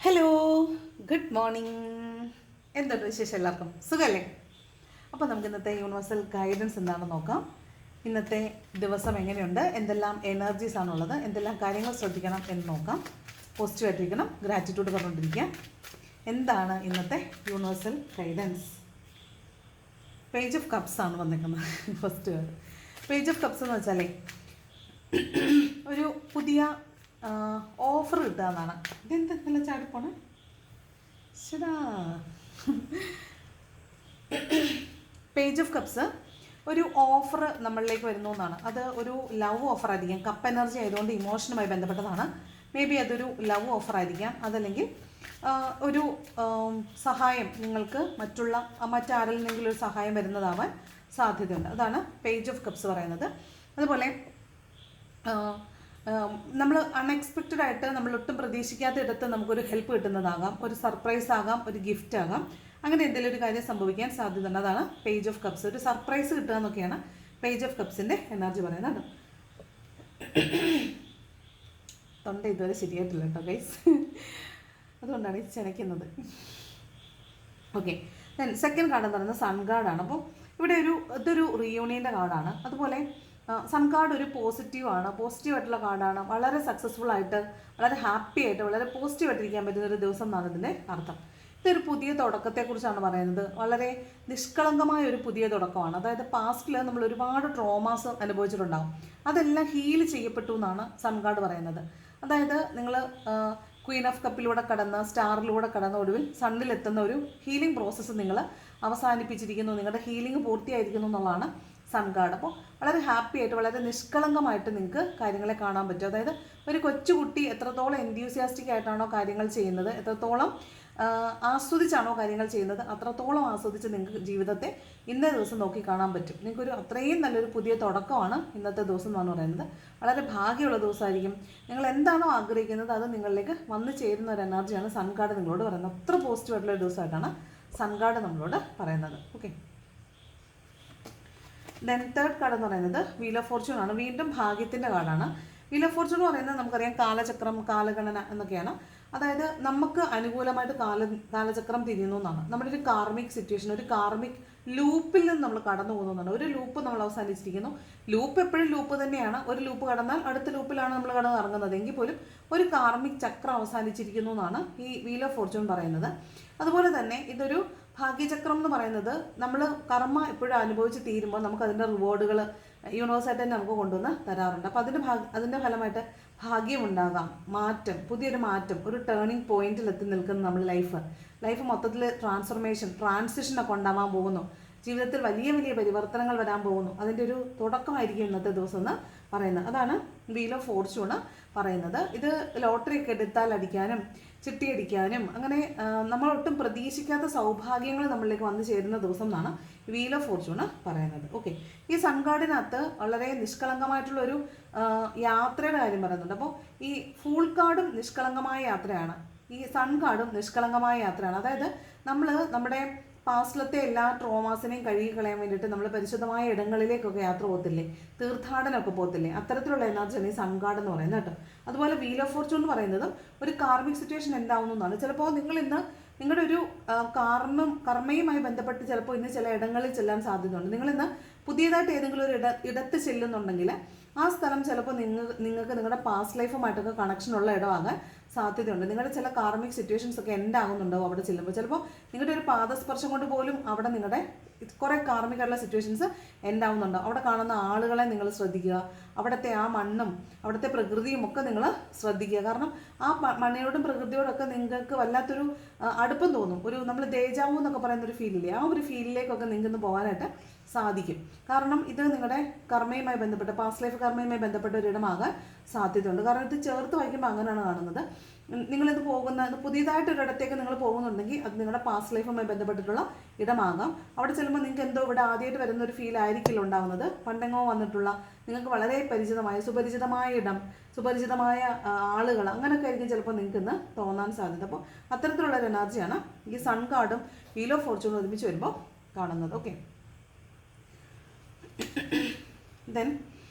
Hello, good morning. എന്തുണ്ട് വിശേഷം? എല്ലാവർക്കും സുഖമല്ലേ? അപ്പോൾ നമുക്ക് ഇന്നത്തെ യൂണിവേഴ്സൽ ഗൈഡൻസ് എന്താണെന്ന് നോക്കാം. ഇന്നത്തെ ദിവസം എങ്ങനെയുണ്ട്, എന്തെല്ലാം എനർജീസ് ആണുള്ളത്, എന്തെല്ലാം കാര്യങ്ങൾ ശ്രദ്ധിക്കണം എന്ന് നോക്കാം. പോസിറ്റീവായിട്ടിരിക്കണം, ഗ്രാറ്റിറ്റ്യൂഡ് പറഞ്ഞുകൊണ്ടിരിക്കുക. എന്താണ് ഇന്നത്തെ universal guidance? Page of cups ആണ് വന്നിരിക്കുന്നത്. ഫസ്റ്റ് പേജ് ഓഫ് കപ്സ് എന്ന് വെച്ചാലേ ഒരു പുതിയ ഓഫർ കിട്ടുക എന്നാണ്. ഇതെന്തെല്ലാം ചാടിപ്പോണേ ശരാ. പേജ് ഓഫ് കപ്സ് ഒരു ഓഫർ നമ്മളിലേക്ക് വരുന്നു എന്നാണ്. അത് ഒരു ലവ് ഓഫർ ആയിരിക്കാം. കപ്പ് എനർജി ആയതുകൊണ്ട് ഇമോഷനുമായി ബന്ധപ്പെട്ടതാണ്. മേ ബി അതൊരു ലവ് ഓഫർ ആയിരിക്കാം. അതല്ലെങ്കിൽ ഒരു സഹായം, നിങ്ങൾക്ക് മറ്റാരിൽ നിന്നെങ്കിലും ഒരു സഹായം വരുന്നതാവാൻ സാധ്യതയുണ്ട്. അതാണ് പേജ് ഓഫ് കപ്സ് പറയുന്നത്. അതുപോലെ നമ്മൾ അൺഎക്സ്പെക്റ്റഡ് ആയിട്ട് നമ്മൾ ഒട്ടും പ്രതീക്ഷിക്കാത്ത ഇടത്ത് നമുക്കൊരു ഹെൽപ്പ് കിട്ടുന്നതാകാം, ഒരു സർപ്രൈസ് ആകാം, ഒരു ഗിഫ്റ്റ് ആകാം. അങ്ങനെ എന്തെങ്കിലും ഒരു കാര്യം സംഭവിക്കാൻ സാധ്യതയുണ്ട്. അതാണ് പേജ് ഓഫ് കപ്സ്. ഒരു സർപ്രൈസ് കിട്ടുക എന്നൊക്കെയാണ് പേജ് ഓഫ് കപ്സിൻ്റെ എനർജി പറയുന്നത്. തൊണ്ട ഇതുവരെ ശരിയായിട്ടില്ല കേട്ടോ ഗൈസ്, അതുകൊണ്ടാണ് ഈ ചനയ്ക്കുന്നത്. ഓക്കെ, ദെൻ സെക്കൻഡ് കാർഡ് എന്ന് പറയുന്നത് സൺ കാർഡാണ്. അപ്പോൾ ഇവിടെ ഇതൊരു റീയൂണിയൻ്റെ കാർഡാണ്. അതുപോലെ സൺ കാർഡ് ഒരു പോസിറ്റീവായിട്ടുള്ള കാർഡാണ്. വളരെ സക്സസ്ഫുൾ ആയിട്ട്, വളരെ ഹാപ്പി ആയിട്ട്, വളരെ പോസിറ്റീവായിട്ടിരിക്കാൻ പറ്റുന്ന ഒരു ദിവസം എന്നാണ് ഇതിൻ്റെ അർത്ഥം. ഇതൊരു പുതിയ തുടക്കത്തെക്കുറിച്ചാണ് പറയുന്നത്. വളരെ നിഷ്കളങ്കമായ ഒരു പുതിയ തുടക്കമാണ്. അതായത് പാസ്റ്റിൽ നമ്മൾ ഒരുപാട് ട്രോമാസ് അനുഭവിച്ചിട്ടുണ്ടാകും. അതെല്ലാം ഹീൽ ചെയ്യപ്പെട്ടു എന്നാണ് സൺ കാർഡ് പറയുന്നത്. അതായത് നിങ്ങൾ ക്വീൻ ഓഫ് കപ്പിലൂടെ കടന്ന്, സ്റ്റാറിലൂടെ കടന്ന് ഒടുവിൽ സണ്ണിലെത്തുന്ന ഒരു ഹീലിംഗ് പ്രോസസ്സ് നിങ്ങൾ അവസാനിപ്പിച്ചിരിക്കുന്നു. നിങ്ങളുടെ ഹീലിംഗ് പൂർത്തിയായിരിക്കുന്നു എന്നുള്ളതാണ് സൺ കാർഡ്. അപ്പോൾ വളരെ ഹാപ്പി ആയിട്ട്, വളരെ നിഷ്കളങ്കമായിട്ട് നിങ്ങൾക്ക് കാര്യങ്ങളെ കാണാൻ പറ്റും. അതായത് ഒരു കൊച്ചുകുട്ടി എത്രത്തോളം എൻത്യൂസിയാസ്റ്റിക് ആയിട്ടാണോ കാര്യങ്ങൾ ചെയ്യുന്നത്, എത്രത്തോളം ആസ്വദിച്ചാണോ കാര്യങ്ങൾ ചെയ്യുന്നത്, അത്രത്തോളം ആസ്വദിച്ച് നിങ്ങൾക്ക് ജീവിതത്തെ ഇന്നേ ദിവസം നോക്കി കാണാൻ പറ്റും. നിങ്ങൾക്കൊരു അത്രയും നല്ലൊരു പുതിയ തുടക്കമാണ് ഇന്നത്തെ ദിവസം എന്ന് പറയുന്നത്. വളരെ ഭാഗ്യമുള്ള ദിവസമായിരിക്കും. നിങ്ങൾ എന്താണോ ആഗ്രഹിക്കുന്നത് അത് നിങ്ങളിലേക്ക് വന്നു ചേരുന്ന ഒരു എനർജിയാണ് സൺ കാർഡ് നിങ്ങളോട് പറയുന്നത്. അത്ര പോസിറ്റീവായിട്ടുള്ള ഒരു ദിവസമായിട്ടാണ് സൺ കാർഡ് നമ്മളോട് പറയുന്നത്. ഓക്കെ, ദെൻ തേർഡ് കാർഡ് എന്ന് പറയുന്നത് വീൽ ഓഫ് ഫോർച്യൂൺ ആണ്. വീണ്ടും ഭാഗ്യത്തിൻ്റെ കാർഡാണ്. വീൽ ഓഫ് ഫോർച്യൂൺ എന്ന് പറയുന്നത് നമുക്കറിയാം കാലചക്രം, കാലഗണന എന്നൊക്കെയാണ്. അതായത് നമുക്ക് അനുകൂലമായിട്ട് കാലചക്രം തിരിയുന്നു എന്നാണ്. നമ്മുടെ ഒരു കാർമിക് സിറ്റുവേഷൻ, ഒരു കാർമിക് ലൂപ്പിൽ നിന്ന് നമ്മൾ കടന്നു പോകുന്നതാണ്. ഒരു ലൂപ്പ് നമ്മൾ അവസാനിച്ചിരിക്കുന്നു. ലൂപ്പ് എപ്പോഴും ലൂപ്പ് തന്നെയാണ്. ഒരു ലൂപ്പ് കടന്നാൽ അടുത്ത ലൂപ്പിലാണ് നമ്മൾ കടന്ന് ഇറങ്ങുന്നത്. എങ്കിൽ പോലും ഒരു കാർമിക് ചക്രം അവസാനിച്ചിരിക്കുന്നു എന്നാണ് ഈ വീൽ ഓഫ് ഫോർച്യൂൺ പറയുന്നത്. അതുപോലെ തന്നെ ഇതൊരു ഭാഗ്യചക്രം എന്ന് പറയുന്നത് നമ്മൾ കർമ്മ എപ്പോഴും അനുഭവിച്ച് തീരുമ്പോൾ നമുക്ക് അതിൻ്റെ റിവാർഡുകൾ യൂണിവേഴ്സായിട്ട് തന്നെ നമുക്ക് കൊണ്ടുവന്ന് തരാറുണ്ട്. അപ്പോൾ അതിൻ്റെ ഫലമായിട്ട് ഭാഗ്യമുണ്ടാകാം, മാറ്റം, പുതിയൊരു മാറ്റം, ഒരു ടേണിംഗ് പോയിന്റിൽ എത്തി നിൽക്കുന്ന നമ്മൾ ലൈഫ് മൊത്തത്തിൽ ട്രാൻസിഷനൊക്കെ ഉണ്ടാവാൻ പോകുന്നു. ജീവിതത്തിൽ വലിയ വലിയ പരിവർത്തനങ്ങൾ വരാൻ പോകുന്നു. അതിൻ്റെ ഒരു തുടക്കമായിരിക്കും ഇന്നത്തെ ദിവസം എന്ന് പറയുന്നത്. അതാണ് വീൽ ഓഫ് ഫോർച്യൂൺ പറയുന്നത്. ഇത് ലോട്ടറി ഒക്കെ എടുത്താൽ അടിക്കാനും ചിട്ടിയടിക്കാനും അങ്ങനെ നമ്മൾ ഒട്ടും പ്രതീക്ഷിക്കാത്ത സൗഭാഗ്യങ്ങൾ നമ്മളിലേക്ക് വന്നു ചേരുന്ന ദിവസം എന്നാണ് വീൽ ഓഫ് ഫോർച്യൂൺ പറയുന്നത്. ഓക്കെ, ഈ സൺ കാർഡിനകത്ത് വളരെ നിഷ്കളങ്കമായിട്ടുള്ളൊരു യാത്രയുടെ കാര്യം പറയുന്നുണ്ട്. അപ്പോൾ ഈ ഫൂൾ കാർഡും നിഷ്കളങ്കമായ യാത്രയാണ്, ഈ സൺ കാർഡും നിഷ്കളങ്കമായ യാത്രയാണ്. അതായത് നമ്മൾ നമ്മുടെ പാസ്റ്റിലത്തെ എല്ലാ ട്രോമാസിനെയും കഴുകി കളയാൻ വേണ്ടിയിട്ട് നമ്മൾ പരിശുദ്ധമായ ഇടങ്ങളിലേക്കൊക്കെ യാത്ര പോകത്തില്ലേ, തീർത്ഥാടനമൊക്കെ പോകത്തില്ലേ, അത്തരത്തിലുള്ള എനർജിയാണ് ഈ സൺ കാർഡ് എന്ന് പറയുന്നത് കേട്ടോ. അതുപോലെ വീൽ ഓഫ് ഫോർച്യൂൺ എന്ന് പറയുന്നതും ഒരു കാർമിക് സിറ്റുവേഷൻ എന്താവുന്നതാണ്. ചിലപ്പോൾ നിങ്ങൾ ഇന്ന് നിങ്ങളുടെ ഒരു കർമ്മയുമായി ബന്ധപ്പെട്ട് ചിലപ്പോൾ ഇന്ന് ചില ഇടങ്ങളിൽ ചെല്ലാൻ സാധ്യതയുണ്ട്. നിങ്ങളിന്ന് പുതിയതായിട്ട് ഏതെങ്കിലും ഒരു ഇടത്ത് ചെല്ലുന്നുണ്ടെങ്കിൽ ആ സ്ഥലം ചിലപ്പോൾ നിങ്ങൾക്ക് നിങ്ങളുടെ പാസ്റ്റ് ലൈഫുമായിട്ടൊക്കെ കണക്ഷനുള്ള ഇടമാകാൻ സാധ്യതയുണ്ട്. നിങ്ങളുടെ ചില കാർമിക് സിറ്റുവേഷൻസ് ഒക്കെ എൻഡ് ആകുന്നുണ്ടാവും അവിടെ ചെല്ലുമ്പോൾ. ചിലപ്പോൾ നിങ്ങളുടെ ഒരു പാദസ്പർശം കൊണ്ട് പോലും അവിടെ നിങ്ങളുടെ കുറേ കാർമികമായിട്ടുള്ള സിറ്റുവേഷൻസ് എൻഡ് ആവുന്നുണ്ടാവും. അവിടെ കാണുന്ന ആളുകളെ നിങ്ങൾ ശ്രദ്ധിക്കുക, അവിടുത്തെ ആ മണ്ണും അവിടുത്തെ പ്രകൃതിയും ഒക്കെ നിങ്ങൾ ശ്രദ്ധിക്കുക. കാരണം ആ മണ്ണിനോടും പ്രകൃതിയോടൊക്കെ നിങ്ങൾക്ക് വല്ലാത്തൊരു അടുപ്പം തോന്നും. ഒരു നമ്മൾ ദേജാവു എന്നൊക്കെ പറയുന്ന ഒരു ഫീലില്ലേ, ആ ഒരു ഫീലിലേക്കൊക്കെ നിങ്ങൾക്ക് പോകാനായിട്ട് സാധിക്കും. കാരണം ഇത് നിങ്ങളുടെ കർമ്മയുമായി ബന്ധപ്പെട്ട പാസ്റ്റ് ലൈഫ് കർമ്മയുമായി ബന്ധപ്പെട്ട ഒരിടമാകാൻ സാധ്യതയുണ്ട്. കാരണം ഇത് ചേർത്ത് വായിക്കുമ്പോൾ അങ്ങനെയാണ് കാണുന്നത്. നിങ്ങളിത് പുതിയതായിട്ടൊരിടത്തേക്ക് നിങ്ങൾ പോകുന്നുണ്ടെങ്കിൽ അത് നിങ്ങളുടെ പാസ്റ്റ് ലൈഫുമായി ബന്ധപ്പെട്ടിട്ടുള്ള ഇടമാകാം. അവിടെ ചെല്ലുമ്പോൾ നിങ്ങൾക്ക് എന്തോ ഇവിടെ ആദ്യമായിട്ട് വരുന്ന ഒരു ഫീൽ ആയിരിക്കില്ല ഉണ്ടാകുന്നത്. പണ്ടെങ്ങോ വന്നിട്ടുള്ള നിങ്ങൾക്ക് വളരെ സുപരിചിതമായ ഇടം, സുപരിചിതമായ ആളുകൾ, അങ്ങനെയൊക്കെ ആയിരിക്കും ചിലപ്പോൾ നിങ്ങൾക്ക് ഇന്ന് തോന്നാൻ സാധ്യത. അപ്പോൾ അത്തരത്തിലുള്ള ഒരു എനർജിയാണ് ഈ സൺ കാർഡും വീൽ ഓഫ് ഫോർച്യൂണും ഒരുമിച്ച് വരുമ്പോൾ കാണുന്നത്. ഓക്കെ, ദെൻ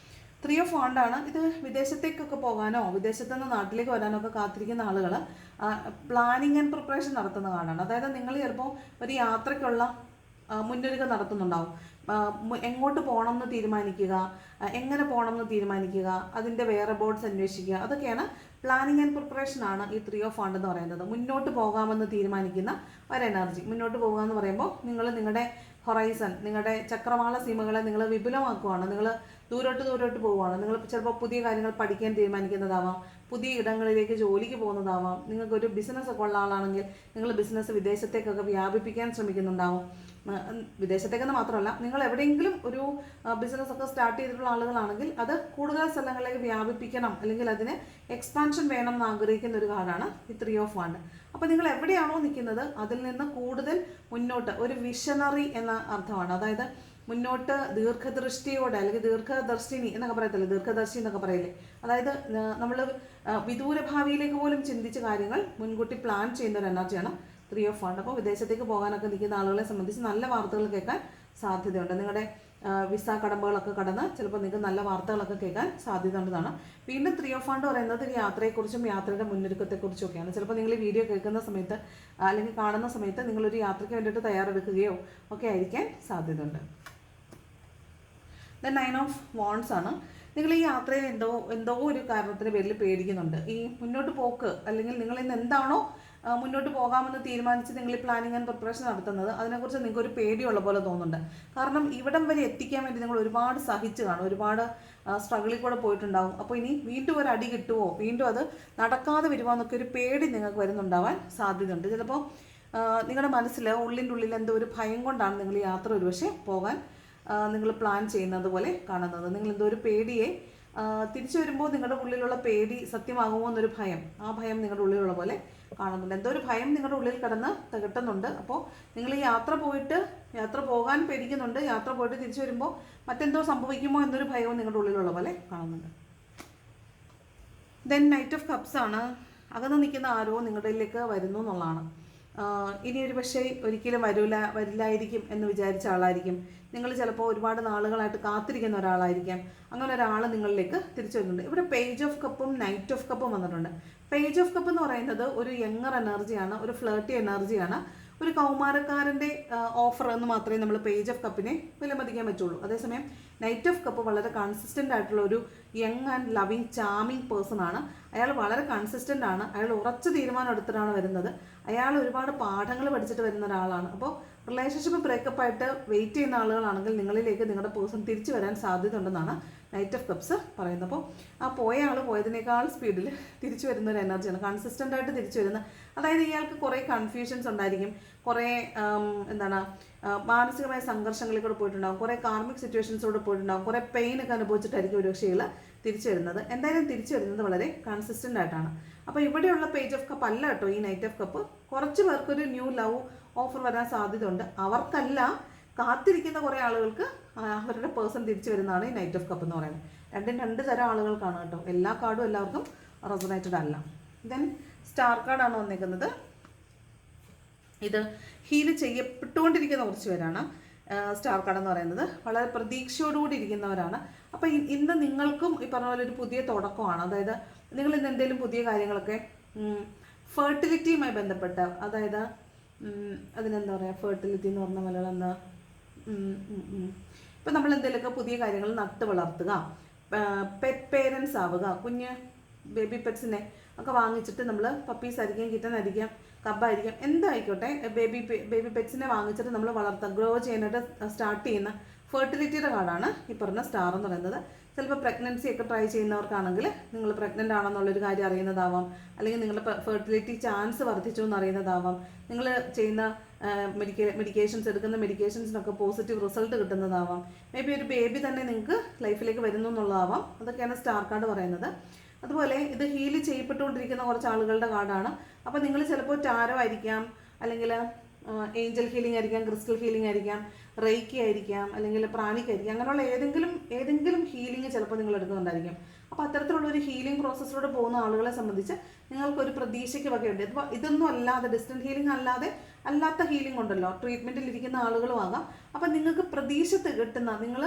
3 ഓഫ് വാണ്ടാണ്. ഇത് വിദേശത്തേക്കൊക്കെ പോകാനോ വിദേശത്തു നിന്ന് നാട്ടിലേക്ക് വരാനോ ഒക്കെ കാത്തിരിക്കുന്ന ആളുകൾ പ്ലാനിങ് ആൻഡ് പ്രിപ്പറേഷൻ നടത്തുന്ന കാർഡാണ്. അതായത് നിങ്ങൾ ചിലപ്പോൾ ഒരു യാത്രയ്ക്കുള്ള മുന്നൊരുക്കം നടത്തുന്നുണ്ടാവും. എങ്ങോട്ട് പോകണം എന്ന് തീരുമാനിക്കുക, എങ്ങനെ പോകണം എന്ന് തീരുമാനിക്കുക, അതിൻ്റെ വേറെ ബോർഡ്സ് അന്വേഷിക്കുക, അതൊക്കെയാണ് പ്ലാനിങ് ആൻഡ് പ്രിപ്പറേഷൻ ആണ് ഈ 3 ഓഫ് വാണ്ട് എന്ന് പറയുന്നത്. മുന്നോട്ട് പോകാമെന്ന് തീരുമാനിക്കുന്ന ഒരു എനർജി. മുന്നോട്ട് പോകുക എന്ന് പറയുമ്പോൾ നിങ്ങൾ നിങ്ങളുടെ ഹൊറൈസൺ, നിങ്ങളുടെ ചക്രവാള സീമകളെ നിങ്ങൾ വിപുലമാക്കുകയാണ്. നിങ്ങൾ ദൂരോട്ട് പോവുകയാണ്. നിങ്ങൾ ചിലപ്പോൾ പുതിയ കാര്യങ്ങൾ പഠിക്കാൻ തീരുമാനിക്കുന്നതാവാം, പുതിയ ഇടങ്ങളിലേക്ക് ജോലിക്ക് പോകുന്നതാവാം. നിങ്ങൾക്കൊരു ബിസിനസ് ഒക്കെ ഉള്ള ആളാണെങ്കിൽ നിങ്ങൾ ബിസിനസ് വിദേശത്തേക്കൊക്കെ വ്യാപിപ്പിക്കാൻ ശ്രമിക്കുന്നുണ്ടാവും. വിദേശത്തേക്കെന്ന് മാത്രമല്ല, നിങ്ങൾ എവിടെയെങ്കിലും ഒരു ബിസിനസ് ഒക്കെ സ്റ്റാർട്ട് ചെയ്തിട്ടുള്ള ആളുകളാണെങ്കിൽ അത് കൂടുതൽ സ്ഥലങ്ങളിലേക്ക് വ്യാപിപ്പിക്കണം, അല്ലെങ്കിൽ അതിന് എക്സ്പാൻഷൻ വേണം എന്ന് ആഗ്രഹിക്കുന്ന ഒരു കാർഡാണ് ഈ 3 ഓഫ് വാണ്ട്. അപ്പോൾ നിങ്ങൾ എവിടെയാണോ നിൽക്കുന്നത് അതിൽ നിന്ന് കൂടുതൽ മുന്നോട്ട്, ഒരു വിഷണറി എന്ന അർത്ഥമാണ്. അതായത് മുന്നോട്ട് ദീർഘദൃഷ്ടിയോടെ, അല്ലെങ്കിൽ ദീർഘദർശിനി എന്നൊക്കെ പറയത്തില്ലേ, ദീർഘദർശി എന്നൊക്കെ പറയില്ലേ. അതായത് നമ്മൾ വിദൂര ഭാവിയിലേക്ക് പോലും ചിന്തിച്ച കാര്യങ്ങൾ മുൻകൂട്ടി പ്ലാൻ ചെയ്യുന്ന ഒരു എനർജിയാണ് 3 ഓഫ് വാണ്ട്. അപ്പോൾ വിദേശത്തേക്ക് പോകാനൊക്കെ നിൽക്കുന്ന ആളുകളെ സംബന്ധിച്ച് നല്ല വാർത്തകൾ കേൾക്കാൻ സാധ്യതയുണ്ട്. നിങ്ങളുടെ വിസ കടമ്പകളൊക്കെ കടന്ന് ചിലപ്പോൾ നിങ്ങൾക്ക് നല്ല വാർത്തകളൊക്കെ കേൾക്കാൻ സാധ്യതയുണ്ടെന്നാണ്. വീണ്ടും 3 ഓഫ് വാണ്ട് പറയുന്നത് യാത്രയെക്കുറിച്ചും യാത്രയുടെ മുന്നൊരുക്കത്തെക്കുറിച്ചും ഒക്കെയാണ്. ചിലപ്പോൾ നിങ്ങൾ ഈ വീഡിയോ കേൾക്കുന്ന സമയത്ത് അല്ലെങ്കിൽ കാണുന്ന സമയത്ത് നിങ്ങളൊരു യാത്രയ്ക്ക് വേണ്ടിയിട്ട് തയ്യാറെടുക്കുകയോ ഒക്കെ ആയിരിക്കാൻ സാധ്യതയുണ്ട്. 9 ഓഫ് വാണ്ട്സ് ആണ്. നിങ്ങൾ ഈ യാത്രയിൽ എന്തോ ഒരു കാരണത്തിന് പേരിൽ പേടിക്കുന്നുണ്ട്. ഈ മുന്നോട്ട് പോക്ക്, അല്ലെങ്കിൽ നിങ്ങൾ ഇന്ന് എന്താണോ മുന്നോട്ട് പോകാമെന്ന് തീരുമാനിച്ച് നിങ്ങൾ ഈ പ്ലാനിങ് ആൻഡ് പ്രിപ്പറേഷൻ നടത്തുന്നത്, അതിനെക്കുറിച്ച് നിങ്ങൾക്ക് ഒരു പേടിയുള്ള പോലെ തോന്നുന്നുണ്ട്. കാരണം ഇവിടം വരെ എത്തിക്കാൻ വേണ്ടി നിങ്ങൾ ഒരുപാട് സഹിച്ച് കാണും, ഒരുപാട് സ്ട്രഗിളിൽ കൂടെ പോയിട്ടുണ്ടാവും. അപ്പോൾ ഇനി വീണ്ടും ഒരു അടി കിട്ടുമോ, വീണ്ടും അത് നടക്കാതെ വരുമോ എന്നൊക്കെ ഒരു പേടി നിങ്ങൾക്ക് വരുന്നുണ്ടാവാൻ സാധ്യതയുണ്ട്. ചിലപ്പോൾ നിങ്ങളുടെ മനസ്സിൽ ഉള്ളിൻ്റെ ഉള്ളിൽ എന്തോ ഒരു ഭയം കൊണ്ടാണ് നിങ്ങൾ ഈ യാത്ര ഒരുപക്ഷെ പോകാൻ നിങ്ങൾ പ്ലാൻ ചെയ്യുന്നത് പോലെ കാണുന്നത്. നിങ്ങൾ എന്തോ ഒരു പേടിയെ തിരിച്ചു വരുമ്പോൾ നിങ്ങളുടെ ഉള്ളിലുള്ള പേടി സത്യമാകുമോ എന്നൊരു ഭയം, ആ ഭയം നിങ്ങളുടെ ഉള്ളിലുള്ള പോലെ കാണുന്നുണ്ട്. എന്തോ ഒരു ഭയം നിങ്ങളുടെ ഉള്ളിൽ കിടന്ന് തകട്ടുന്നുണ്ട്. അപ്പോൾ നിങ്ങൾ ഈ യാത്ര പോകാൻ പേടിക്കുന്നുണ്ട്. യാത്ര പോയിട്ട് തിരിച്ചു വരുമ്പോൾ മറ്റെന്തോ സംഭവിക്കുമോ എന്നൊരു ഭയവും നിങ്ങളുടെ ഉള്ളിലുള്ള പോലെ കാണുന്നുണ്ട്. ദെൻ നൈറ്റ് ഓഫ് കപ്സ് ആണ്. അകന്ന് നിൽക്കുന്ന ആരോ നിങ്ങളുടെയിലേക്ക് വരുന്നു എന്നുള്ളതാണ്. ഇനി ഒരു പക്ഷേ ഒരിക്കലും വരില്ലായിരിക്കും എന്ന് വിചാരിച്ച ആളായിരിക്കും. നിങ്ങൾ ചിലപ്പോൾ ഒരുപാട് നാളുകളായിട്ട് കാത്തിരിക്കുന്ന ഒരാളായിരിക്കാം. അങ്ങനെ ഒരാൾ നിങ്ങളിലേക്ക് തിരിച്ചു വരുന്നുണ്ട്. ഇവിടെ പേജ് ഓഫ് കപ്പും നൈറ്റ് ഓഫ് കപ്പും വന്നിട്ടുണ്ട്. പേജ് ഓഫ് കപ്പ് എന്ന് പറയുന്നത് ഒരു യങ്ങർ എനർജിയാണ്, ഒരു ഫ്ലേർട്ടി എനർജിയാണ്, ഒരു കൗമാരക്കാരൻ്റെ ഓഫർ എന്ന് മാത്രമേ നമ്മൾ പേജ് ഓഫ് കപ്പിനെ വിലമതിക്കാൻ പറ്റുള്ളൂ. അതേസമയം നൈറ്റ് ഓഫ് കപ്പ് വളരെ കൺസിസ്റ്റൻ്റ് ആയിട്ടുള്ള ഒരു young and loving charming person ആണ്. അയാൾ വളരെ കൺസിസ്റ്റൻ്റ് ആണ്. അയാൾ ഉറച്ച തീരുമാനം എടുത്തിട്ടാണ് വരുന്നത്. അയാൾ ഒരുപാട് പാഠങ്ങൾ പഠിച്ചിട്ട് വരുന്ന ഒരാളാണ്. അപ്പോൾ റിലേഷൻഷിപ്പ് ബ്രേക്കപ്പ് ആയിട്ട് വെയിറ്റ് ചെയ്യുന്ന ആളുകളാണെങ്കിൽ നിങ്ങളിലേക്ക് നിങ്ങളുടെ പേഴ്സൺ തിരിച്ചു വരാൻ സാധ്യത ഉണ്ടെന്നാണ് നൈറ്റ് ഓഫ് കപ്സ് പറയുന്നത്. അപ്പോൾ ആ പോയ ആൾ പോയതിനേക്കാൾ സ്പീഡിൽ തിരിച്ചു വരുന്ന ഒരു എനർജിയാണ്, കൺസിസ്റ്റൻ്റ് ആയിട്ട് തിരിച്ചു വരുന്ന. അതായത് ഇയാൾക്ക് കുറേ കൺഫ്യൂഷൻസ് ഉണ്ടായിരിക്കും, കുറേ മാനസികമായ സംഘർഷങ്ങളിൽ കൂടെ പോയിട്ടുണ്ടാകും, കുറേ കാർമിക് സിറ്റുവേഷൻസിലൂടെ പോയിട്ടുണ്ടാകും, കുറേ പെയിനൊക്കെ അനുഭവിച്ചിട്ടായിരിക്കും ഒരു പക്ഷേ തിരിച്ചു വരുന്നത്. എന്തായാലും തിരിച്ചു വരുന്നത് വളരെ കൺസിസ്റ്റൻ്റ് ആയിട്ടാണ്. അപ്പോൾ ഇവിടെയുള്ള പേജ് ഓഫ് കപ്പ് അല്ല കേട്ടോ ഈ നൈറ്റ് ഓഫ് കപ്പ്. കുറച്ച് പേർക്കൊരു ന്യൂ ലവ് ഓഫർ വരാൻ സാധ്യതയുണ്ട്. അവർക്കല്ല, കാത്തിരിക്കുന്ന കുറേ ആളുകൾക്ക് അവരുടെ പേഴ്സൺ തിരിച്ചു വരുന്നതാണ് ഈ നൈറ്റ് ഓഫ് കപ്പ് എന്ന് പറയുന്നത്. രണ്ട് തരം ആളുകൾക്കാണ് കേട്ടോ. എല്ലാ കാർഡും എല്ലാവർക്കും റെസൊനേറ്റഡ് അല്ല. ദെൻ സ്റ്റാർ കാർഡാണ് വന്നിരിക്കുന്നത്. ഇത് ഹീൽ ചെയ്യപ്പെട്ടുകൊണ്ടിരിക്കുന്ന കുറച്ച് പേരാണ് സ്റ്റാർ കാർഡ് എന്ന് പറയുന്നത്. വളരെ പ്രതീക്ഷയോടുകൂടി ഇരിക്കുന്നവരാണ്. അപ്പോൾ ഇന്ന് നിങ്ങൾക്കും ഈ പറഞ്ഞ പോലെ ഒരു പുതിയ തുടക്കമാണ്. അതായത് നിങ്ങൾ ഇന്ന് എന്തെങ്കിലും പുതിയ കാര്യങ്ങളൊക്കെ ഫെർട്ടിലിറ്റിയുമായി ബന്ധപ്പെട്ട, അതായത് അതിനെന്താ പറയുക, ഫെർട്ടിലിറ്റി എന്ന് പറഞ്ഞ മലയാളം എന്താ, ഇപ്പം നമ്മൾ എന്തെങ്കിലുമൊക്കെ പുതിയ കാര്യങ്ങൾ നട്ട് വളർത്തുക, പെറ്റ് പേരൻസ് ആവുക, കുഞ്ഞ് ബേബി പെറ്റ്സിനെ ഒക്കെ വാങ്ങിച്ചിട്ട് നമ്മൾ പപ്പീസ് ആയിരിക്കാം, കിറ്റൻ ആയിരിക്കാം, കബ്ബായിരിക്കാം, എന്തായിക്കോട്ടെ, ബേബി പെറ്റ്സിനെ വാങ്ങിച്ചിട്ട് നമ്മൾ വളർത്താം, ഗ്രോ ചെയ്യാനായിട്ട് സ്റ്റാർട്ട് ചെയ്യുന്ന ഫെർട്ടിലിറ്റിയുടെ കാർഡാണ് ഈ പറഞ്ഞ സ്റ്റാർ എന്ന് പറയുന്നത്. ചിലപ്പോൾ പ്രഗ്നൻസി ഒക്കെ ട്രൈ ചെയ്യുന്നവർക്കാണെങ്കിൽ നിങ്ങൾ പ്രഗ്നൻ്റ് ആണെന്നുള്ളൊരു കാര്യം അറിയുന്നതാവാം, അല്ലെങ്കിൽ നിങ്ങളുടെ ഫെർട്ടിലിറ്റി ചാൻസ് വർദ്ധിച്ചു എന്ന് അറിയുന്നതാവാം, നിങ്ങൾ ചെയ്യുന്ന മെഡിക്കേഷൻസ് എടുക്കുന്ന മെഡിക്കേഷൻസിനൊക്കെ പോസിറ്റീവ് റിസൾട്ട് കിട്ടുന്നതാവാം, മേ ബി ഒരു ബേബി തന്നെ നിങ്ങൾക്ക് ലൈഫിലേക്ക് വരുന്നു എന്നുള്ളതാവാം. അതൊക്കെയാണ് സ്റ്റാർ കാർഡ് പറയുന്നത്. അതുപോലെ ഇത് ഹീൽ ചെയ്യപ്പെട്ടുകൊണ്ടിരിക്കുന്ന കുറച്ച് ആളുകളുടെ കാർഡാണ്. അപ്പോൾ നിങ്ങൾ ചിലപ്പോൾ ടാരോ ആയിരിക്കാം, അല്ലെങ്കിൽ ഏഞ്ചൽ ഹീലിംഗ് ആയിരിക്കാം, ക്രിസ്റ്റൽ ഹീലിംഗ് ആയിരിക്കാം, റേക്കി ആയിരിക്കാം, അല്ലെങ്കിൽ പ്രാണിക്കായിരിക്കാം, അങ്ങനെയുള്ള ഏതെങ്കിലും ഹീലിംഗ് ചിലപ്പോൾ നിങ്ങൾ എടുക്കുന്നുണ്ടായിരിക്കും. അപ്പോൾ അത്തരത്തിലുള്ള ഒരു ഹീലിംഗ് പ്രോസസ്സിലൂടെ പോകുന്ന ആളുകളെ സംബന്ധിച്ച് നിങ്ങൾക്കൊരു പ്രതീക്ഷയ്ക്ക് വകയുണ്ട്. ഇപ്പോൾ ഇതൊന്നും അല്ലാതെ, ഡിസ്റ്റൻറ്റ് ഹീലിംഗ് അല്ലാത്ത ഹീലിംഗ് ഉണ്ടല്ലോ, ട്രീറ്റ്മെൻറ്റിൽ ഇരിക്കുന്ന ആളുകളും ആകാം. അപ്പം നിങ്ങൾക്ക് പ്രതീക്ഷ കിട്ടുന്ന, നിങ്ങൾ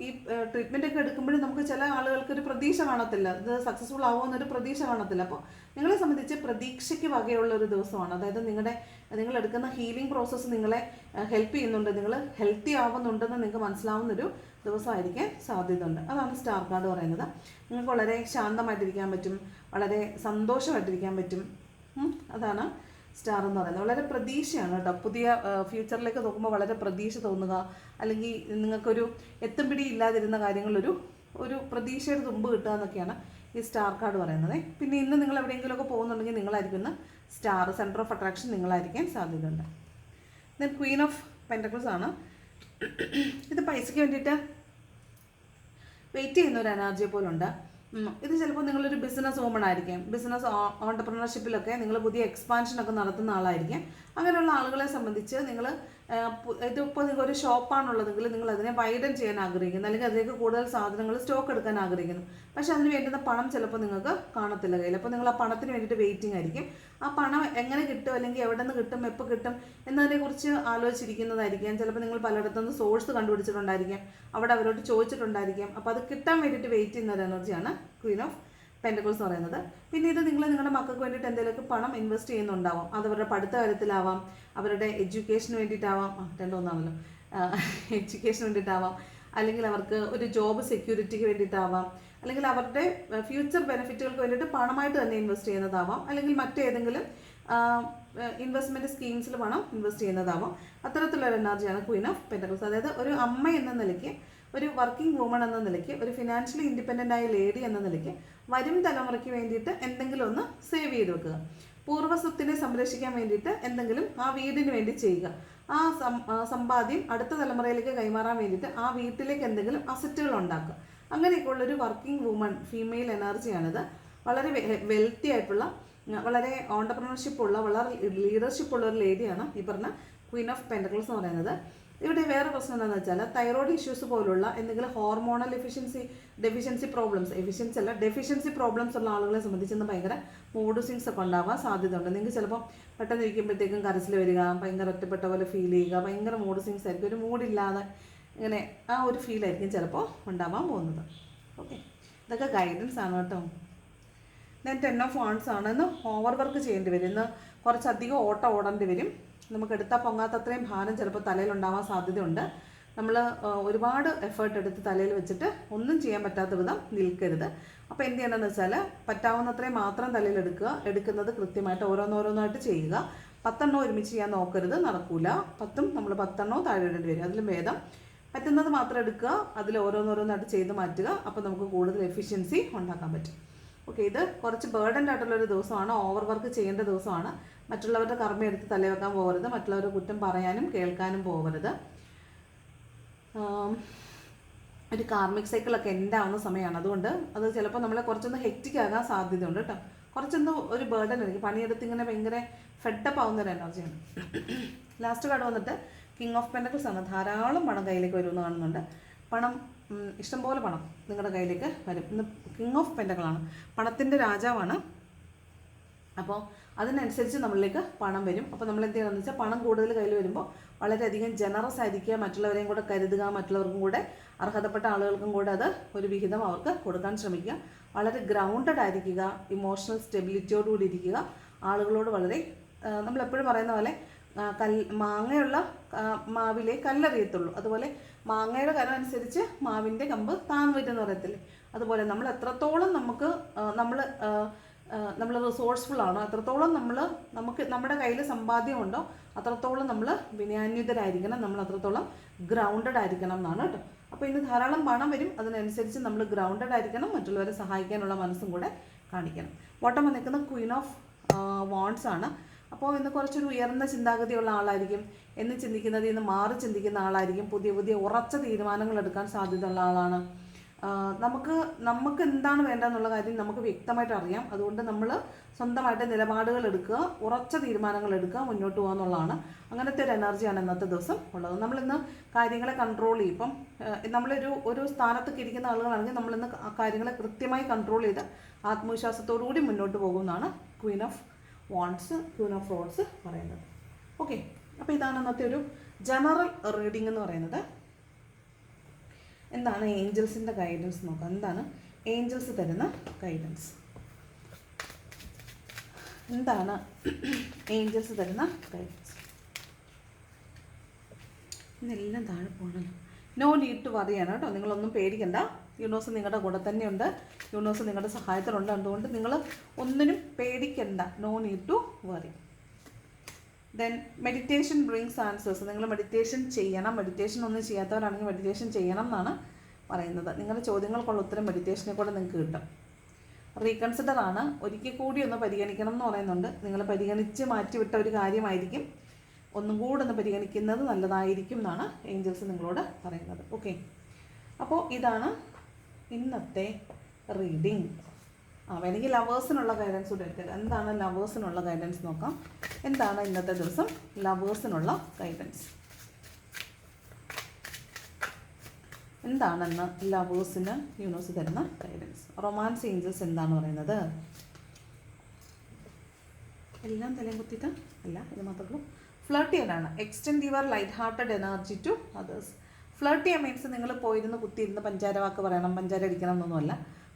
ഈ ട്രീറ്റ്മെൻ്റ് ഒക്കെ എടുക്കുമ്പോഴും നമുക്ക് ചില ആളുകൾക്ക് ഒരു പ്രതീക്ഷ കാണത്തില്ല, ഇത് സക്സസ്ഫുൾ ആവുമെന്നൊരു പ്രതീക്ഷ കാണത്തില്ല. അപ്പോൾ നിങ്ങളെ സംബന്ധിച്ച് പ്രതീക്ഷയ്ക്ക് വകയുള്ള ഒരു ദിവസമാണ്. അതായത് നിങ്ങൾ എടുക്കുന്ന ഹീലിംഗ് പ്രോസസ്സ് നിങ്ങളെ ഹെൽപ്പ് ചെയ്യുന്നുണ്ട്, നിങ്ങൾ ഹെൽത്തി ആവുന്നുണ്ടെന്ന് നിങ്ങൾക്ക് മനസ്സിലാവുന്നൊരു ദിവസമായിരിക്കാൻ സാധ്യതയുണ്ട്. അതാണ് സ്റ്റാർ കാർഡ് പറയുന്നത്. നിങ്ങൾക്ക് വളരെ ശാന്തമായിട്ടിരിക്കാൻ പറ്റും, വളരെ സന്തോഷമായിട്ടിരിക്കാൻ പറ്റും. അതാണ് സ്റ്റാർ എന്ന് പറയുന്നത്. വളരെ പ്രതീക്ഷയാണ് കേട്ടോ. പുതിയ ഫ്യൂച്ചറിലേക്ക് നോക്കുമ്പോൾ വളരെ പ്രതീക്ഷ തോന്നുക, അല്ലെങ്കിൽ നിങ്ങൾക്കൊരു എത്തും പിടി ഇല്ലാതിരുന്ന കാര്യങ്ങളൊരു പ്രതീക്ഷയുടെ തുമ്പ് കിട്ടുക എന്നൊക്കെയാണ് ഈ സ്റ്റാർ കാർഡ് പറയുന്നത്. പിന്നെ ഇന്ന് നിങ്ങൾ എവിടെയെങ്കിലുമൊക്കെ പോകുന്നുണ്ടെങ്കിൽ നിങ്ങളായിരിക്കും ഇന്ന് സ്റ്റാർ, സെൻറ്റർ ഓഫ് അട്രാക്ഷൻ നിങ്ങളായിരിക്കാൻ സാധ്യതയുണ്ട്. ദെൻ ക്വീൻ ഓഫ് പെൻറ്റക്കിൾസ് ആണ്. ഇത് പൈസയ്ക്ക് വേണ്ടിയിട്ട് വെയിറ്റ് ചെയ്യുന്ന ഒരു എനർജിയെ പോലുണ്ട്. ഇത് ചിലപ്പോൾ നിങ്ങളൊരു ബിസിനസ് വുമൺ ആയിരിക്കാം, ബിസിനസ് ഓൺടർപ്രണർഷിപ്പിലൊക്കെ നിങ്ങൾ പുതിയ എക്സ്പാൻഷനൊക്കെ നടത്തുന്ന ആളായിരിക്കാം. അങ്ങനെയുള്ള ആളുകളെ സംബന്ധിച്ച് നിങ്ങൾ ഇതിപ്പോൾ നിങ്ങൾ ഒരു ഷോപ്പാണുള്ളതെങ്കിൽ നിങ്ങൾ അതിനെ വൈഡൻ ചെയ്യാൻ ആഗ്രഹിക്കുന്നു, അല്ലെങ്കിൽ അതിലേക്ക് കൂടുതൽ സാധനങ്ങൾ സ്റ്റോക്ക് എടുക്കാൻ ആഗ്രഹിക്കുന്നു. പക്ഷേ അതിന് വേണ്ടുന്ന പണം ചിലപ്പോൾ നിങ്ങൾക്ക് കാണത്തില്ല കയ്യിൽ. അപ്പോൾ നിങ്ങൾ ആ പണത്തിന് വേണ്ടിയിട്ട് വെയിറ്റിംഗ് ആയിരിക്കും. ആ പണം എങ്ങനെ കിട്ടും, അല്ലെങ്കിൽ എവിടെ നിന്ന് കിട്ടും, എപ്പോൾ കിട്ടും എന്നതിനെക്കുറിച്ച് ആലോചിച്ചിരിക്കുന്നതായിരിക്കാം. ചിലപ്പോൾ നിങ്ങൾ പലയിടത്തുനിന്ന് സോഴ്സ് കണ്ടുപിടിച്ചിട്ടുണ്ടായിരിക്കാം, അവിടെ അവരോട് ചോദിച്ചിട്ടുണ്ടായിരിക്കാം. അപ്പോൾ അത് കിട്ടാൻ വേണ്ടിയിട്ട് വെയിറ്റ് ചെയ്യുന്ന ഒരു എനർജിയാണ് ക്വീൻ ഓഫ് പെൻറ്റക്കിൾസ് എന്ന് പറയുന്നത്. പിന്നെ ഇത് നിങ്ങൾ നിങ്ങളുടെ മക്കൾക്ക് വേണ്ടിയിട്ട് എന്തെങ്കിലുമൊക്കെ പണം ഇൻവെസ്റ്റ് ചെയ്യുന്നുണ്ടാവാം. അത് അവരുടെ പഠിത്ത കാര്യത്തിലാവാം, അവരുടെ എഡ്യൂക്കേഷന് വേണ്ടിയിട്ടാവാം, രണ്ടൊന്നാണല്ലോ, എഡ്യൂക്കേഷന് വേണ്ടിയിട്ടാവാം, അല്ലെങ്കിൽ അവർക്ക് ഒരു ജോബ് സെക്യൂരിറ്റിക്ക് വേണ്ടിയിട്ടാവാം, അല്ലെങ്കിൽ അവരുടെ ഫ്യൂച്ചർ ബെനിഫിറ്റുകൾക്ക് വേണ്ടിയിട്ട് പണമായിട്ട് തന്നെ ഇൻവെസ്റ്റ് ചെയ്യുന്നതാവാം, അല്ലെങ്കിൽ മറ്റേതെങ്കിലും ഇൻവെസ്റ്റ്മെൻറ്റ് സ്കീംസിൽ പണം ഇൻവെസ്റ്റ് ചെയ്യുന്നതാവാം. അത്തരത്തിലുള്ള എനർജിയാണ് ക്വീൻ ഓഫ് പെൻറ്റക്കിൾസ്. അതായത് ഒരു അമ്മ എന്ന നിലയ്ക്ക്, ഒരു വർക്കിംഗ് വുമൺ എന്ന നിലയ്ക്ക്, ഒരു ഫിനാൻഷ്യലി ഇൻഡിപെൻഡൻ്റ് ആയ ലേഡി എന്ന നിലയ്ക്ക് വരും തലമുറയ്ക്ക് വേണ്ടിയിട്ട് എന്തെങ്കിലും ഒന്ന് സേവ് ചെയ്ത് വെക്കുക. പൂർവ്വസ്വത്തിനെ സംരക്ഷിക്കാൻ വേണ്ടിയിട്ട് എന്തെങ്കിലും ആ വീടിന് വേണ്ടി ചെയ്യുക. ആ സമ്പാദ്യം അടുത്ത തലമുറയിലേക്ക് കൈമാറാൻ വേണ്ടിയിട്ട് ആ വീട്ടിലേക്ക് എന്തെങ്കിലും അസറ്റുകൾ ഉണ്ടാക്കുക. അങ്ങനെയൊക്കെയുള്ളൊരു വർക്കിംഗ് വുമൺ ഫീമെയിൽ എനർജിയാണിത്. വളരെ വെൽത്തി ആയിട്ടുള്ള, വളരെ ഓൺടർപ്രണർഷിപ്പ് ഉള്ള, വളരെ ലീഡർഷിപ്പ് ഉള്ള ഒരു ലേഡിയാണ് ഈ പറഞ്ഞ ക്വീൻ ഓഫ് പെൻറ്റക്കിൾസ് എന്ന് പറയുന്നത്. ഇവിടെ വേറെ പ്രശ്നം എന്താണെന്ന് വെച്ചാൽ തൈറോയ്ഡ് ഇഷ്യൂസ് പോലുള്ള എന്തെങ്കിലും ഹോർമോണൽ ഡെഫിഷ്യൻസി പ്രോബ്ലംസ് ഉള്ള ആളുകളെ സംബന്ധിച്ച് ഭയങ്കര മൂഡ് സ്വിങ്സ് ഒക്കെ ഉണ്ടാവാൻ സാധ്യതയുണ്ട്. നിങ്ങൾക്ക് ചിലപ്പോൾ പെട്ടെന്ന് ഇരിക്കുമ്പോഴത്തേക്കും കരച്ചിൽ വരിക, ഭയങ്കര ഒറ്റപ്പെട്ട പോലെ ഫീൽ ചെയ്യുക, ഭയങ്കര മൂഡ് സ്വിങ്സ് ആയിരിക്കും, ഒരു മൂഡില്ലാതെ ഇങ്ങനെ ആ ഒരു ഫീലായിരിക്കും ചിലപ്പോൾ ഉണ്ടാവാൻ പോകുന്നത്. ഓക്കെ, ഇതൊക്കെ ഗൈഡൻസ് ആണ് കേട്ടോ. ദെൻ 10 ഓഫ് വാണ്ട്സ് ആണ്. ഇന്ന് ഓവർ വർക്ക് ചെയ്യേണ്ടി വരും, ഇന്ന് കുറച്ചധികം ഓട്ടം ഓടേണ്ടി വരും. നമുക്ക് എടുത്താൽ പൊങ്ങാത്തത്രയും ഭാരം ചിലപ്പോൾ തലയിലുണ്ടാവാൻ സാധ്യതയുണ്ട്. നമ്മൾ ഒരുപാട് എഫേർട്ട് എടുത്ത് തലയിൽ വെച്ചിട്ട് ഒന്നും ചെയ്യാൻ പറ്റാത്ത വിധം നിൽക്കരുത്. അപ്പോൾ എന്ത് ചെയ്യണമെന്ന് വെച്ചാൽ പറ്റാവുന്നത്രയും മാത്രം തലയിൽ എടുക്കുന്നത് കൃത്യമായിട്ട് ഓരോന്നോരോന്നായിട്ട് ചെയ്യുക. 10 എണ്ണം ഒരുമിച്ച് ചെയ്യാൻ നോക്കരുത്, നടക്കൂല. 10 നമ്മൾ 10 എണ്ണവും താഴെ ഇടേണ്ടി വരും. അതിലും ഭേദം പറ്റുന്നത് മാത്രം എടുക്കുക, അതിൽ ഓരോന്നോരോന്നായിട്ട് ചെയ്ത് മാറ്റുക. അപ്പോൾ നമുക്ക് കൂടുതൽ എഫിഷ്യൻസി ഉണ്ടാക്കാൻ പറ്റും. ഓക്കെ, ഇത് കുറച്ച് ബേർഡൻഡ് ആയിട്ടുള്ളൊരു ദിവസമാണ്, ഓവർ വർക്ക് ചെയ്യേണ്ട ദിവസമാണ്. മറ്റുള്ളവരുടെ കർമ്മ എടുത്ത് തലവെക്കാൻ പോകരുത്, മറ്റുള്ളവരുടെ കുറ്റം പറയാനും കേൾക്കാനും പോകരുത്. ഒരു കാർമിക് സൈക്കിളൊക്കെ എൻഡ് ആവുന്ന സമയമാണ്. അതുകൊണ്ട് അത് ചിലപ്പോൾ നമ്മളെ കുറച്ചൊന്ന് ഹെക്റ്റിക് ആകാൻ സാധ്യതയുണ്ട് കേട്ടോ. കുറച്ചൊന്ന് ഒരു ബേർഡൻ ആയിരിക്കും, പണിയെടുത്ത് ഇങ്ങനെ ഭയങ്കര ഫെഡപ്പ് ആവുന്നൊരു എനർജിയാണ്. ലാസ്റ്റ് കാർഡ് വന്നിട്ട് കിങ് ഓഫ് പെൻറ്റക്കിൾസ് ആണ്. ധാരാളം പണം കയ്യിലേക്ക് വരുമെന്ന് കാണുന്നുണ്ട്. പണം, ഇഷ്ടംപോലെ പണം നിങ്ങളുടെ കയ്യിലേക്ക് വരും. ഇന്ന് കിങ് ഓഫ് പെൻറ്റക്കിളാണ്, പണത്തിൻ്റെ രാജാവാണ്. അപ്പോൾ അതിനനുസരിച്ച് നമ്മളിലേക്ക് പണം വരും. അപ്പോൾ നമ്മൾ എന്ത് ചെയ്യണമെന്ന് വെച്ചാൽ പണം കൂടുതൽ കയ്യിൽ വരുമ്പോൾ വളരെയധികം ജനറസ് ആയിരിക്കുക, മറ്റുള്ളവരെയും കൂടെ കരുതുക, മറ്റുള്ളവർക്കും കൂടെ അർഹതപ്പെട്ട ആളുകൾക്കും കൂടെ അത് ഒരു വിഹിതം അവർക്ക് കൊടുക്കാൻ ശ്രമിക്കുക. വളരെ ഗ്രൗണ്ടഡ് ആയിരിക്കുക, ഇമോഷണൽ സ്റ്റെബിലിറ്റിയോടുകൂടി ഇരിക്കുക. ആളുകളോട് വളരെ, നമ്മളെപ്പോഴും പറയുന്ന പോലെ മാങ്ങയുള്ള മാവിലെ കല്ലെറിയത്തുള്ളൂ. അതുപോലെ മാങ്ങയുടെ കരം അനുസരിച്ച് മാവിൻ്റെ കമ്പ് താന്ന് വരുമെന്ന് പറയത്തില്ലേ, അതുപോലെ നമ്മൾ എത്രത്തോളം നമ്മൾ റിസോഴ്സ്ഫുൾ ആണോ, അത്രത്തോളം നമുക്ക് നമ്മുടെ കയ്യിൽ സമ്പാദ്യമുണ്ടോ അത്രത്തോളം നമ്മൾ വിനയാന്വിതരായിരിക്കണം, നമ്മൾ അത്രത്തോളം ഗ്രൗണ്ടഡ് ആയിരിക്കണം എന്നാണ് കേട്ടോ. അപ്പോൾ ഇന്ന് ധാരാളം പണം വരും, അതിനനുസരിച്ച് നമ്മൾ ഗ്രൗണ്ടഡ് ആയിരിക്കണം, മറ്റുള്ളവരെ സഹായിക്കാനുള്ള മനസ്സും കൂടെ കാണിക്കണം. ബോട്ടം നിൽക്കുന്ന ക്വീൻ ഓഫ് വാണ്ട്സ് ആണ്. അപ്പോൾ ഇന്ന് കുറച്ചൊരു ഉയർന്ന ചിന്താഗതിയുള്ള ആളായിരിക്കും, എന്ന് ചിന്തിക്കുന്നത് ഇന്ന് മാറി ചിന്തിക്കുന്ന ആളായിരിക്കും, പുതിയ പുതിയ ഉറച്ച തീരുമാനങ്ങൾ എടുക്കാൻ സാധ്യതയുള്ള ആളാണ്. നമുക്ക് എന്താണ് വേണ്ടതെന്നുള്ള കാര്യം നമുക്ക് വ്യക്തമായിട്ട് അറിയാം. അതുകൊണ്ട് നമ്മൾ സ്വന്തമായിട്ട് നിലപാടുകൾ എടുക്കുക, ഉറച്ച തീരുമാനങ്ങൾ എടുക്കുക, മുന്നോട്ട് പോകുക എന്നുള്ളതാണ്. അങ്ങനത്തെ ഒരു എനർജിയാണ് ഇന്നത്തെ ദിവസം ഉള്ളത്. നമ്മളിന്ന് കാര്യങ്ങളെ കൺട്രോൾ ചെയ്യും. ഇപ്പം നമ്മളൊരു സ്ഥാനത്തൊക്കെ ഇരിക്കുന്ന ആളുകളാണെങ്കിൽ നമ്മളിന്ന് കാര്യങ്ങളെ കൃത്യമായി കൺട്രോൾ ചെയ്ത് ആത്മവിശ്വാസത്തോടു കൂടി മുന്നോട്ട് പോകുന്നതാണ് queen of wands, queen of roads പറയുന്നത്. ഓക്കെ, അപ്പോൾ ഇതാണ് ഇന്നത്തെ ഒരു ജനറൽ റീഡിംഗ് എന്ന് പറയുന്നത്. എന്താണ് ഏഞ്ചൽസിൻ്റെ ഗൈഡൻസ് നോക്കാം. എന്താണ് ഏഞ്ചൽസ് തരുന്ന ഗൈഡൻസ്? എന്താണ് ഏഞ്ചൽസ് തരുന്ന ഗൈഡൻസ്? ഇന്നെല്ലാം താഴെ പോകണല്ലോ. നോ നീഡ് ടു വറിയാണ് കേട്ടോ. നിങ്ങളൊന്നും പേടിക്കണ്ട. യൂണിവേഴ്സ് നിങ്ങളുടെ കൂടെ തന്നെയുണ്ട്. യൂണിവേഴ്സ് നിങ്ങളുടെ സഹായത്തിലുണ്ട്. അതുകൊണ്ട് നിങ്ങൾ ഒന്നിനും പേടിക്കണ്ട. No need to worry. Then meditation brings answers. നിങ്ങൾ മെഡിറ്റേഷൻ ചെയ്യണം. മെഡിറ്റേഷൻ ഒന്നും ചെയ്യാത്തവരാണെങ്കിൽ മെഡിറ്റേഷൻ ചെയ്യണം എന്നാണ് പറയുന്നത്. നിങ്ങളുടെ ചോദ്യങ്ങൾക്കുള്ള ഉത്തരം മെഡിറ്റേഷനെ കൂടെ നിങ്ങൾക്ക് കിട്ടും. റീകൺസിഡർ ആണ്. ഒരിക്കൽ കൂടി ഒന്ന് പരിഗണിക്കണം എന്ന് പറയുന്നുണ്ട്. നിങ്ങൾ പരിഗണിച്ച് മാറ്റിവിട്ട ഒരു കാര്യമായിരിക്കും. ഒന്നും കൂടെ ഒന്ന് പരിഗണിക്കുന്നത് നല്ലതായിരിക്കും എന്നാണ് ഏഞ്ചൽസ് നിങ്ങളോട് പറയുന്നത്. ഓക്കെ, അപ്പോൾ ഇതാണ് ഇന്നത്തെ റീഡിങ്. വേണമെങ്കിൽ ലവേഴ്സിനുള്ള ഗൈഡൻസ് കൂടെ എടുക്കുക. എന്താണ് ലവേഴ്സിനുള്ള ഗൈഡൻസ് നോക്കാം. എന്താണ് ഇന്നത്തെ ദിവസം ലവേഴ്സിനുള്ള ഗൈഡൻസ്? എന്താണെന്ന് ലവേഴ്സിന് യൂണിവേഴ്സ് തരുന്ന ഗൈഡൻസ്? റൊമാൻസ് ഏഞ്ചൽസ് എന്താണ് പറയുന്നത്? എല്ലാം തലയും കുത്തിയിട്ട് അല്ല, ഇത് മാത്രമേ. ഫ്ലർട്ട് ചെയ്യാനാണ്. Extend your light hearted energy to others. Flirt ചെയ്യാൻ മീൻസ് നിങ്ങൾ പോയിരുന്ന് കുത്തിയിരുന്ന് പഞ്ചാര വാക്ക് പറയണം, പഞ്ചാര അടിക്കണം എന്നൊന്നുമല്ല.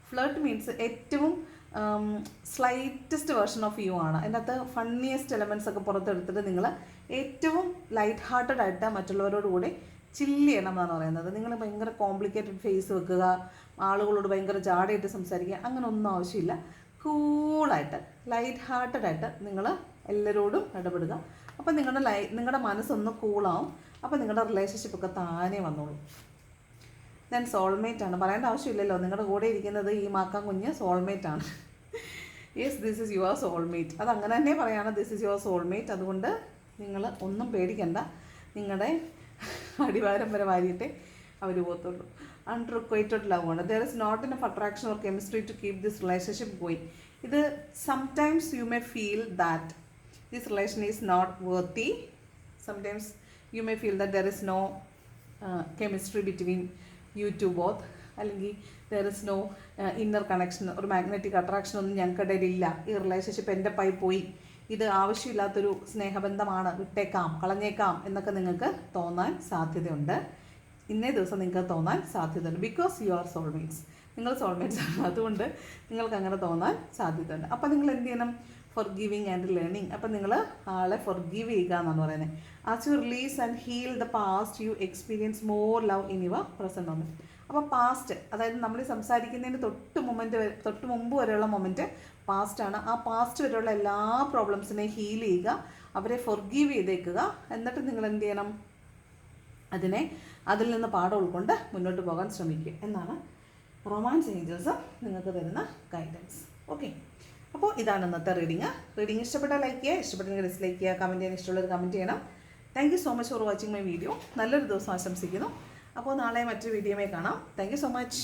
ഫ്ലർട്ട് മീൻസ് ഏറ്റവും സ്ലൈറ്റസ്റ്റ് വേർഷൻ ഓഫ് യു ആണ്. അതിൻ്റെ അകത്ത് ഫണ്ണിയസ്റ്റ് എലമെൻറ്റ്സ് ഒക്കെ പുറത്തെടുത്തിട്ട് നിങ്ങൾ ഏറ്റവും ലൈറ്റ് ഹാർട്ടഡ് ആയിട്ട് മറ്റുള്ളവരോട് കൂടി ചില്ല് ചെയ്യണം എന്നാണ് പറയുന്നത്. നിങ്ങൾ ഭയങ്കര കോംപ്ലിക്കേറ്റഡ് ഫേസ് വെക്കുക, ആളുകളോട് ഭയങ്കര ജാടയായിട്ട് സംസാരിക്കുക, അങ്ങനെ ഒന്നും ആവശ്യമില്ല. കൂളായിട്ട് ലൈറ്റ് ഹാർട്ടഡായിട്ട് നിങ്ങൾ എല്ലാവരോടും ഇടപെടുക. അപ്പോൾ നിങ്ങളുടെ മനസ്സൊന്ന് കൂളാവും. അപ്പോൾ നിങ്ങളുടെ റിലേഷൻഷിപ്പൊക്കെ താനേ വന്നോളൂ. ദെൻ സോൾമേറ്റ് ആണ്. പറയേണ്ട ആവശ്യമില്ലല്ലോ, നിങ്ങളുടെ കൂടെ ഇരിക്കുന്നത് ഈ മാക്കാൻ കുഞ്ഞ് സോൾമേറ്റ് ആണ്. Yes, this is your soulmate. അത് അങ്ങനെ തന്നെ പറയാണ്, ദിസ് ഈസ് യുവർ സോൾമേറ്റ്. അതുകൊണ്ട് നിങ്ങൾ ഒന്നും പേടിക്കണ്ട. നിങ്ങളുടെ അടിവാരം വരെ വാരിയിട്ടേ അവർ പോകത്തുള്ളൂ. അൺറിക്വൈറ്റഡ് ലവ് ആണ്. There is not enough attraction or chemistry to keep this relationship going. ഇത് sometimes you may feel that this relation is not worthy. Sometimes you may feel that there is no chemistry between you two both. അല്ലെങ്കിൽ there is no inner connection, ഒരു magnetic attraction ഒന്നും ഞങ്ങൾക്കിടയിലില്ല. ഈ relationship എൻ്റെ pi പോയി, ഇത് ആവശ്യമില്ലാത്തൊരു സ്നേഹബന്ധമാണ്, വിട്ടേക്കാം, കളഞ്ഞേക്കാം എന്നൊക്കെ നിങ്ങൾക്ക് തോന്നാൻ സാധ്യതയുണ്ട്. ഇന്നേ ദിവസം നിങ്ങൾക്ക് തോന്നാൻ സാധ്യതയുണ്ട്. Because you are soulmates. നിങ്ങൾ സോൾമേറ്റ്സ് ആണ്. അതുകൊണ്ട് നിങ്ങൾക്ക് അങ്ങനെ തോന്നാൻ സാധ്യതയുണ്ട്. അപ്പോൾ നിങ്ങൾ എന്ത് ചെയ്യണം? Forgiving and learning. അപ്പം നിങ്ങൾ ആളെ ഫോർഗീവ് ചെയ്യുക എന്നാണ് പറയുന്നത്. As you release and heal the past you experience more love in your present moment. അപ്പോൾ പാസ്റ്റ്, അതായത് നമ്മൾ സംസാരിക്കുന്നതിന് തൊട്ട് മുമ്പ് വരെയുള്ള മൊമെൻറ്റ് പാസ്റ്റാണ്. ആ പാസ്റ്റ് വരെയുള്ള എല്ലാ പ്രോബ്ലംസിനെയും ഹീൽ ചെയ്യുക, അവരെ ഫോർഗീവ് ചെയ്തേക്കുക. എന്നിട്ട് നിങ്ങൾ എന്ത് ചെയ്യണം? അതിൽ നിന്ന് പാഠം ഉൾക്കൊണ്ട് മുന്നോട്ട് പോകാൻ ശ്രമിക്കുക എന്നാണ് റൊമാൻസ് ഏഞ്ചൽസ് നിങ്ങൾക്ക് തരുന്ന ഗൈഡൻസ്. ഓക്കെ, അപ്പോൾ ഇതാണ് ഇന്നത്തെ റീഡിങ്. ഇഷ്ടപ്പെട്ടാൽ ലൈക്ക് ചെയ്യുക, ഇഷ്ടപ്പെട്ടെങ്കിൽ ഡിസ്ലൈക്ക് ചെയ്യുക, കമൻറ്റ് ചെയ്യാൻ ഇഷ്ടമുള്ളവർ കമൻറ്റ് ചെയ്യണം. Thank you so much for watching my video. നല്ലൊരു ദിവസം ആശംസിക്കുന്നു. അപ്പോൾ നാളെ മറ്റൊരു വീഡിയോയിൽ കാണാം. Thank you so much.